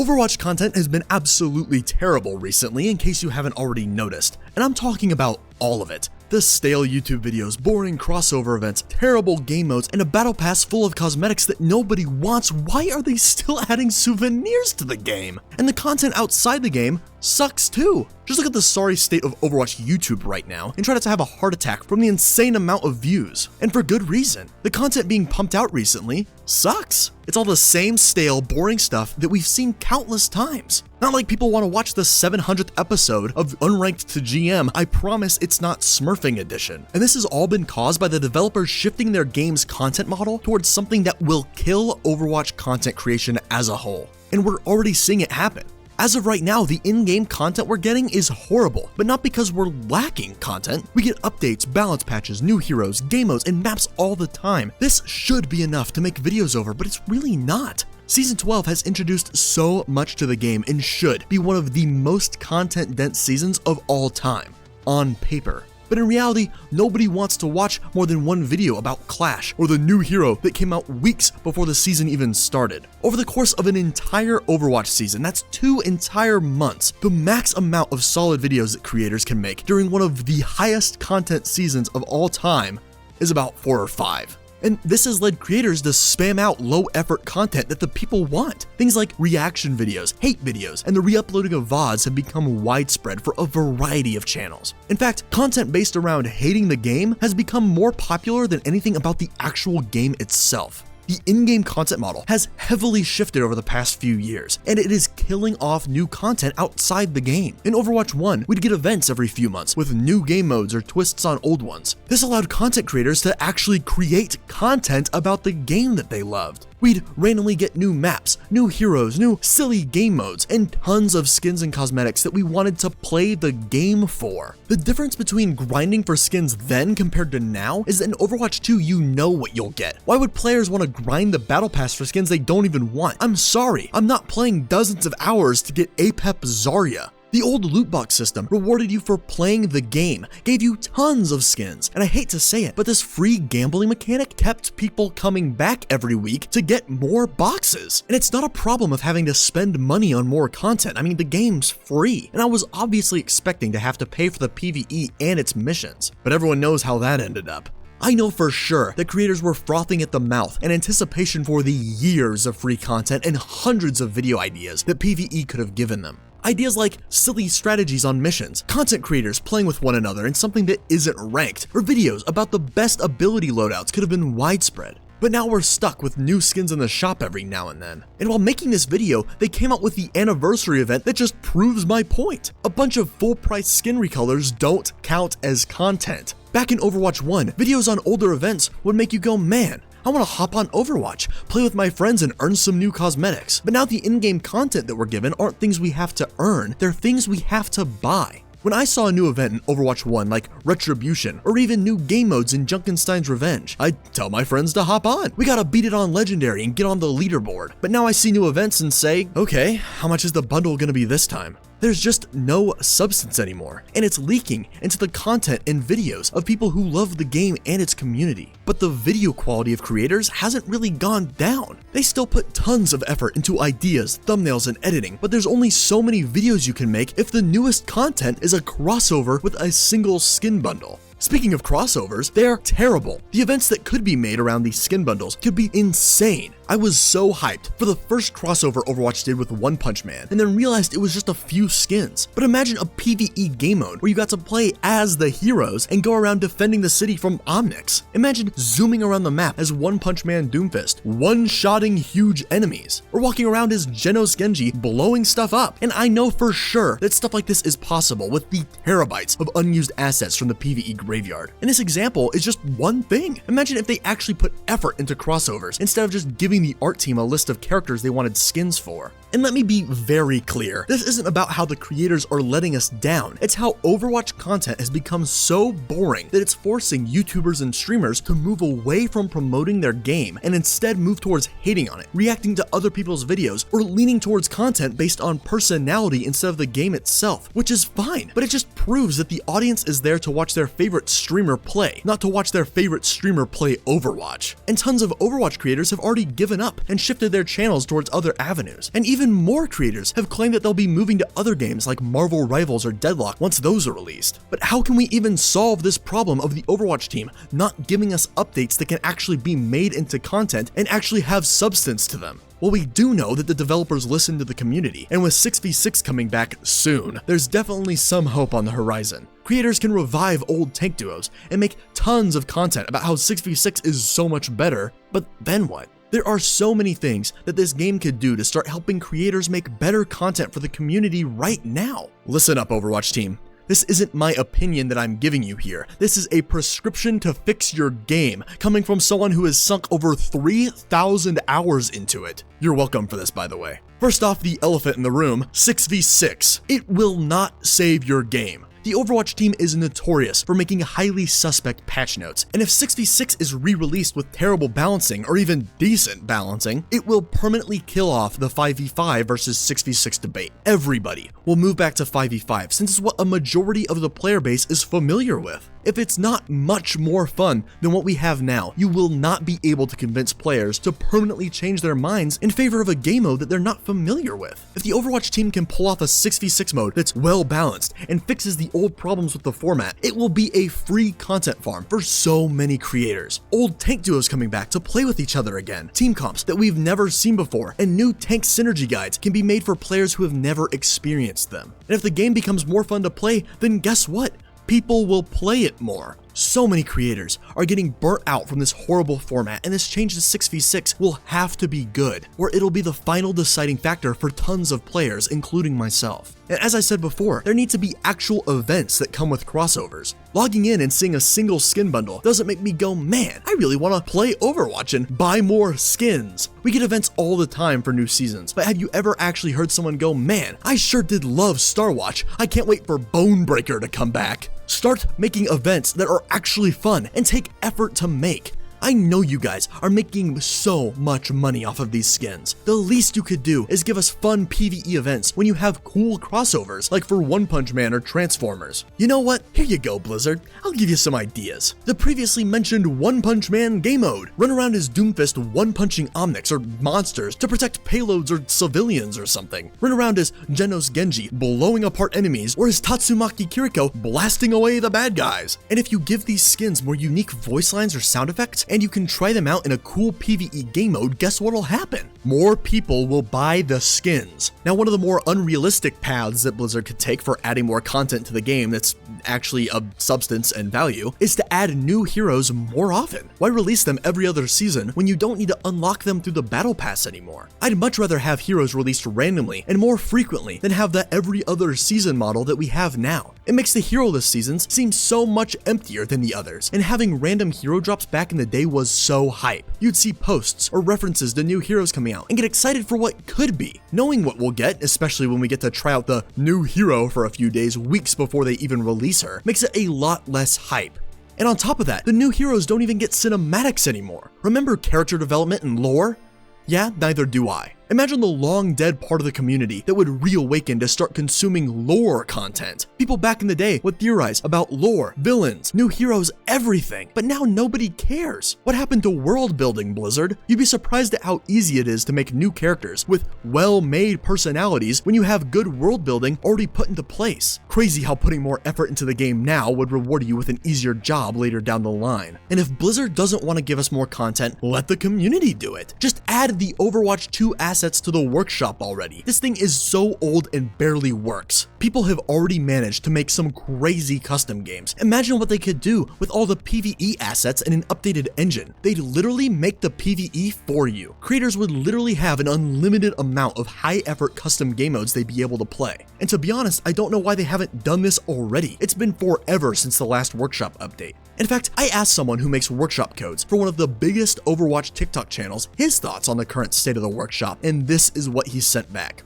Overwatch content has been absolutely terrible recently, in case you haven't already noticed, and I'm talking about all of it. The stale YouTube videos, boring crossover events, terrible game modes, and a battle pass full of cosmetics that nobody wants. Why are they still adding souvenirs to the game? And the content outside the game sucks too. Just look at the sorry state of Overwatch YouTube right now and try not to have a heart attack from the insane amount of views. And for good reason. The content being pumped out recently sucks. It's all the same stale, boring stuff that we've seen countless times. Not like people want to watch the 700th episode of Unranked to GM. I promise it's not Smurfing edition. And this has all been caused by the developers shifting their game's content model towards something that will kill Overwatch content creation as a whole. And we're already seeing it happen. As of right now, the in-game content we're getting is horrible, but not because we're lacking content. We get updates, balance patches, new heroes, game modes, and maps all the time. This should be enough to make videos over, but it's really not. Season 12 has introduced so much to the game and should be one of the most content-dense seasons of all time, on paper. But in reality, nobody wants to watch more than one video about Clash or the new hero that came out weeks before the season even started. Over the course of an entire Overwatch season, that's 2 entire months, the max amount of solid videos that creators can make during one of the highest content seasons of all time is about 4 or 5. And this has led creators to spam out low-effort content that the people want. Things like reaction videos, hate videos, and the re-uploading of VODs have become widespread for a variety of channels. In fact, content based around hating the game has become more popular than anything about the actual game itself. The in-game content model has heavily shifted over the past few years, and it is killing off new content outside the game. In Overwatch 1, we'd get events every few months with new game modes or twists on old ones. This allowed content creators to actually create content about the game that they loved. We'd randomly get new maps, new heroes, new silly game modes, and tons of skins and cosmetics that we wanted to play the game for. The difference between grinding for skins then compared to now is that in Overwatch 2 you know what you'll get. Why would players want to grind the battle pass for skins they don't even want? I'm sorry, I'm not playing dozens of hours to get Apep Zarya. The old loot box system rewarded you for playing the game, gave you tons of skins, and I hate to say it, but this free gambling mechanic kept people coming back every week to get more boxes. And it's not a problem of having to spend money on more content. I mean, the game's free, and I was obviously expecting to have to pay for the PvE and its missions, but everyone knows how that ended up. I know for sure that creators were frothing at the mouth in anticipation for the years of free content and hundreds of video ideas that PvE could have given them. Ideas like silly strategies on missions, content creators playing with one another in something that isn't ranked, or videos about the best ability loadouts could have been widespread. But now we're stuck with new skins in the shop every now and then. And while making this video, they came out with the anniversary event that just proves my point. A bunch of full-price skin recolors don't count as content. Back in Overwatch 1, videos on older events would make you go, man, I want to hop on Overwatch, play with my friends, and earn some new cosmetics. But now the in-game content that we're given aren't things we have to earn, they're things we have to buy. When I saw a new event in Overwatch 1 like Retribution, or even new game modes in Junkenstein's Revenge, I'd tell my friends to hop on. We gotta beat it on Legendary and get on the leaderboard. But now I see new events and say, okay, how much is the bundle gonna be this time? There's just no substance anymore, and it's leaking into the content and videos of people who love the game and its community. But the video quality of creators hasn't really gone down. They still put tons of effort into ideas, thumbnails, and editing, but there's only so many videos you can make if the newest content is a crossover with a single skin bundle. Speaking of crossovers, they're terrible. The events that could be made around these skin bundles could be insane. I was so hyped for the first crossover Overwatch did with One Punch Man, and then realized it was just a few skins. But imagine a PvE game mode where you got to play as the heroes and go around defending the city from Omnix. Imagine zooming around the map as One Punch Man Doomfist, one-shotting huge enemies, or walking around as Genos Genji blowing stuff up. And I know for sure that stuff like this is possible with the terabytes of unused assets from the PvE graveyard. And this example is just one thing. Imagine if they actually put effort into crossovers instead of just giving the art team a list of characters they wanted skins for. And let me be very clear, this isn't about how the creators are letting us down, it's how Overwatch content has become so boring that it's forcing YouTubers and streamers to move away from promoting their game and instead move towards hating on it, reacting to other people's videos, or leaning towards content based on personality instead of the game itself, which is fine, but it just proves that the audience is there to watch their favorite streamer play, not to watch their favorite streamer play Overwatch. And tons of Overwatch creators have already given up and shifted their channels towards other avenues. And even Even more creators have claimed that they'll be moving to other games like Marvel Rivals or Deadlock once those are released. But how can we even solve this problem of the Overwatch team not giving us updates that can actually be made into content and actually have substance to them? Well, we do know that the developers listen to the community, and with 6v6 coming back soon, there's definitely some hope on the horizon. Creators can revive old tank duos and make tons of content about how 6v6 is so much better, but then what? There are so many things that this game could do to start helping creators make better content for the community right now. Listen up, Overwatch team. This isn't my opinion that I'm giving you here. This is a prescription to fix your game, coming from someone who has sunk over 3,000 hours into it. You're welcome for this, by the way. First off, the elephant in the room, 6v6. It will not save your game. The Overwatch team is notorious for making highly suspect patch notes, and if 6v6 is re-released with terrible balancing or even decent balancing, it will permanently kill off the 5v5 versus 6v6 debate. Everybody will move back to 5v5 since it's what a majority of the player base is familiar with. If it's not much more fun than what we have now, you will not be able to convince players to permanently change their minds in favor of a game mode that they're not familiar with. If the Overwatch team can pull off a 6v6 mode that's well balanced and fixes the old problems with the format, it will be a free content farm for so many creators. Old tank duos coming back to play with each other again, team comps that we've never seen before, and new tank synergy guides can be made for players who have never experienced them. And if the game becomes more fun to play, then guess what? People will play it more. So many creators are getting burnt out from this horrible format, and this change to 6v6 will have to be good, or it'll be the final deciding factor for tons of players, including myself. And as I said before, there need to be actual events that come with crossovers. Logging in and seeing a single skin bundle doesn't make me go, man, I really want to play Overwatch and buy more skins. We get events all the time for new seasons, but have you ever actually heard someone go, man, I sure did love Star Watch, I can't wait for Bonebreaker to come back? Start making events that are actually fun and take effort to make. I know you guys are making so much money off of these skins. The least you could do is give us fun PvE events when you have cool crossovers like for One Punch Man or Transformers. You know what? Here you go, Blizzard. I'll give you some ideas. The previously mentioned One Punch Man game mode. Run around as Doomfist one-punching Omnics or monsters to protect payloads or civilians or something. Run around as Genos Genji blowing apart enemies, or as Tatsumaki Kiriko blasting away the bad guys. And if you give these skins more unique voice lines or sound effects, and you can try them out in a cool PvE game mode, guess what'll happen? More people will buy the skins. Now, one of the more unrealistic paths that Blizzard could take for adding more content to the game that's actually of substance and value is to add new heroes more often. Why release them every other season when you don't need to unlock them through the battle pass anymore? I'd much rather have heroes released randomly and more frequently than have the every other season model that we have now. It makes the hero-less seasons seem so much emptier than the others, and having random hero drops back in the day was so hype. You'd see posts or references to new heroes coming out and get excited for what could be. Knowing what we'll get, especially when we get to try out the new hero for a few days, weeks before they even release her, makes it a lot less hype. And on top of that, the new heroes don't even get cinematics anymore. Remember character development and lore? Yeah, neither do I. Imagine the long dead part of the community that would reawaken to start consuming lore content. People back in the day would theorize about lore, villains, new heroes, everything, but now nobody cares. What happened to world building, Blizzard? You'd be surprised at how easy it is to make new characters with well-made personalities when you have good world building already put into place. Crazy how putting more effort into the game now would reward you with an easier job later down the line. And if Blizzard doesn't want to give us more content, let the community do it. Just add the Overwatch 2 assets to the workshop already. This thing is so old and barely works. People have already managed to make some crazy custom games. Imagine what they could do with all the PvE assets and an updated engine. They'd literally make the PvE for you. Creators would literally have an unlimited amount of high-effort custom game modes they'd be able to play. And to be honest, I don't know why they haven't done this already. It's been forever since the last workshop update. In fact, I asked someone who makes workshop codes for one of the biggest Overwatch TikTok channels his thoughts on the current state of the workshop, and this is what he sent back.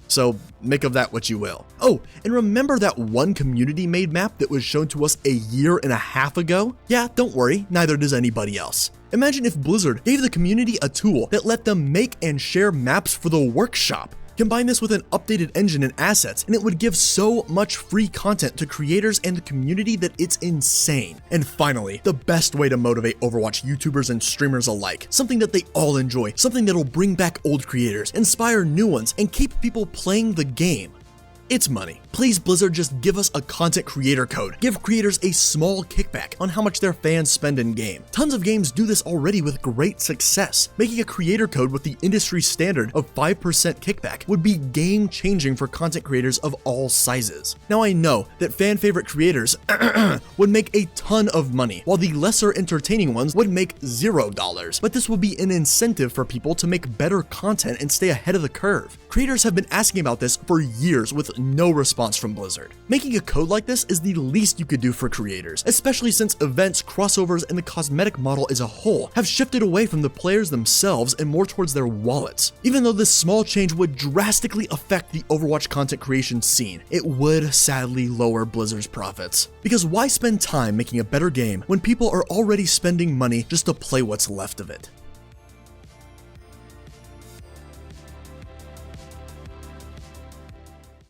So make of that what you will. Oh, and remember that one community-made map that was shown to us a year and a half ago? Yeah, don't worry, neither does anybody else. Imagine if Blizzard gave the community a tool that let them make and share maps for the workshop. Combine this with an updated engine and assets, and it would give so much free content to creators and the community that it's insane. And finally, the best way to motivate Overwatch YouTubers and streamers alike, something that they all enjoy, something that'll bring back old creators, inspire new ones, and keep people playing the game. It's money. Please, Blizzard, just give us a content creator code. Give creators a small kickback on how much their fans spend in game. Tons of games do this already with great success. Making a creator code with the industry standard of 5% kickback would be game changing for content creators of all sizes. Now, I know that fan favorite creators would make a ton of money, while the lesser entertaining ones would make $0, but this would be an incentive for people to make better content and stay ahead of the curve. Creators have been asking about this for years with no response from Blizzard. Making a code like this is the least you could do for creators, especially since events, crossovers, and the cosmetic model as a whole have shifted away from the players themselves and more towards their wallets. Even though this small change would drastically affect the Overwatch content creation scene, it would sadly lower Blizzard's profits. Because why spend time making a better game when people are already spending money just to play what's left of it?